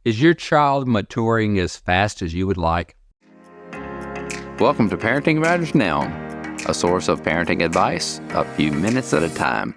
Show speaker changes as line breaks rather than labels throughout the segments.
Is your child maturing as fast as you would like?
Welcome to Parenting Matters Now, a source of parenting advice a few minutes at a time.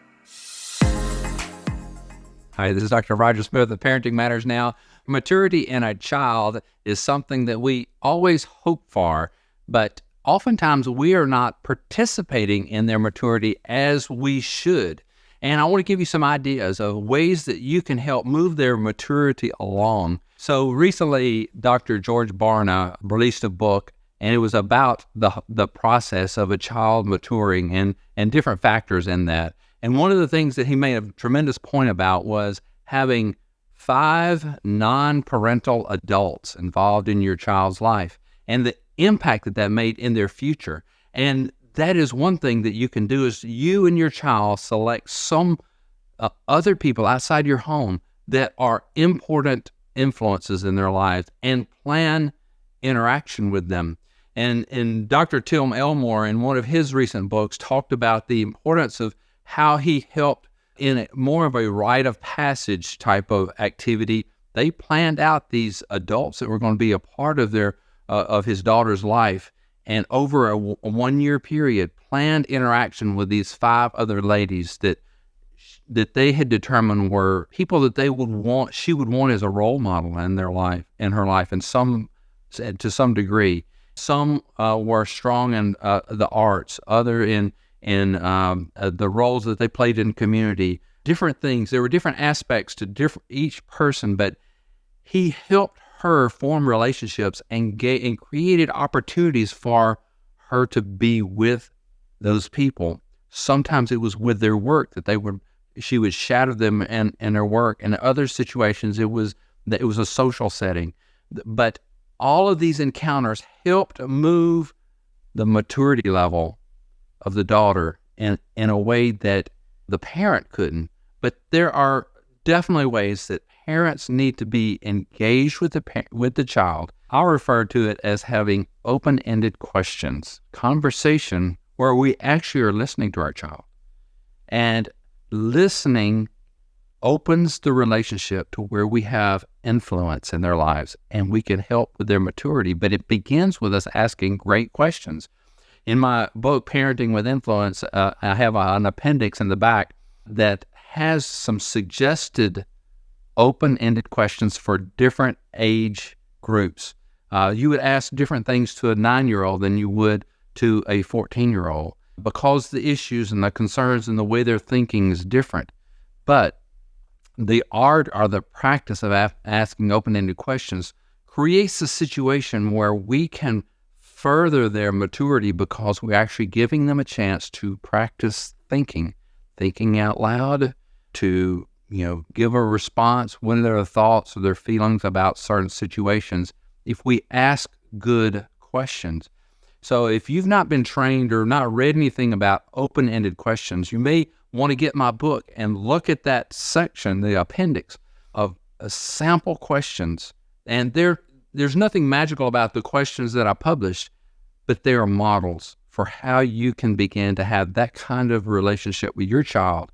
Hi, this is Dr. Roger Smith of Parenting Matters Now. Maturity in a child is something that we always hope for, but oftentimes we are not participating in their maturity as we should. And I want to give you some ideas of ways that you can help move their maturity along. So recently, Dr. George Barna released a book, and it was about the process of a child maturing and different factors in that. And one of the things that he made a tremendous point about was having 5 non-parental adults involved in your child's life and the impact that made in their future. And that is one thing that you can do is you and your child select some other people outside your home that are important influences in their lives and plan interaction with them. And Dr. Tim Elmore, in one of his recent books, talked about the importance of how he helped in more of a rite of passage type of activity. They planned out these adults that were going to be a part of his daughter's life, and over a 1-year period, planned interaction with these 5 other ladies that they had determined were people that she would want as a role model in her life, and some to some degree. Some were strong in the arts, other in the roles that they played in community, different things. There were different aspects to each person, but he helped her form relationships and created opportunities for her to be with those people. Sometimes it was with their work that she would shadow them in their work. In other situations, it was a social setting. But all of these encounters helped move the maturity level of the daughter in a way that the parent couldn't. But there are definitely ways that parents need to be engaged with the child. I'll refer to it as having open-ended questions, conversation where we actually are listening to our child. And listening opens the relationship to where we have influence in their lives and we can help with their maturity. But it begins with us asking great questions. In my book, Parenting with Influence, I have an appendix in the back that has some suggested open-ended questions for different age groups. You would ask different things to a 9-year-old than you would to a 14-year-old because the issues and the concerns and the way they're thinking is different. But the art or the practice of asking open-ended questions creates a situation where we can further their maturity because we're actually giving them a chance to practice thinking out loud, to give a response when there are thoughts or their feelings about certain situations if we ask good questions. So if you've not been trained or not read anything about open-ended questions, you may want to get my book and look at that section, the appendix of sample questions. And there's nothing magical about the questions that I published, but they are models for how you can begin to have that kind of relationship with your child,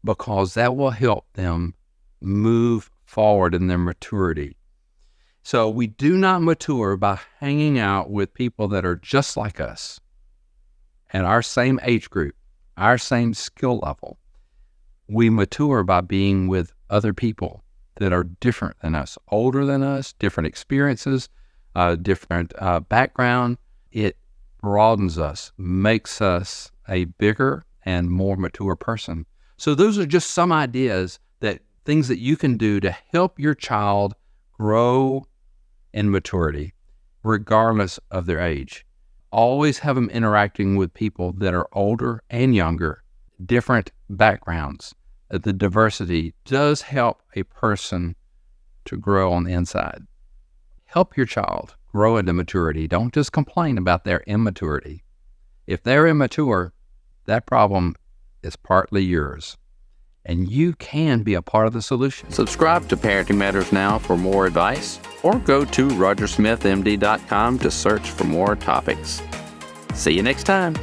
because that will help them move forward in their maturity. So we do not mature by hanging out with people that are just like us and our same age group, our same skill level. We mature by being with other people that are different than us, older than us, different experiences, different background. It broadens us, makes us a bigger and more mature person. So those are just some ideas, things that you can do to help your child grow in maturity, regardless of their age. Always have them interacting with people that are older and younger, different backgrounds. The diversity does help a person to grow on the inside. Help your child grow into maturity. Don't just complain about their immaturity. If they're immature, that problem is partly yours, and you can be a part of the solution.
Subscribe to Parenting Matters Now for more advice, or go to rogersmithmd.com to search for more topics. See you next time.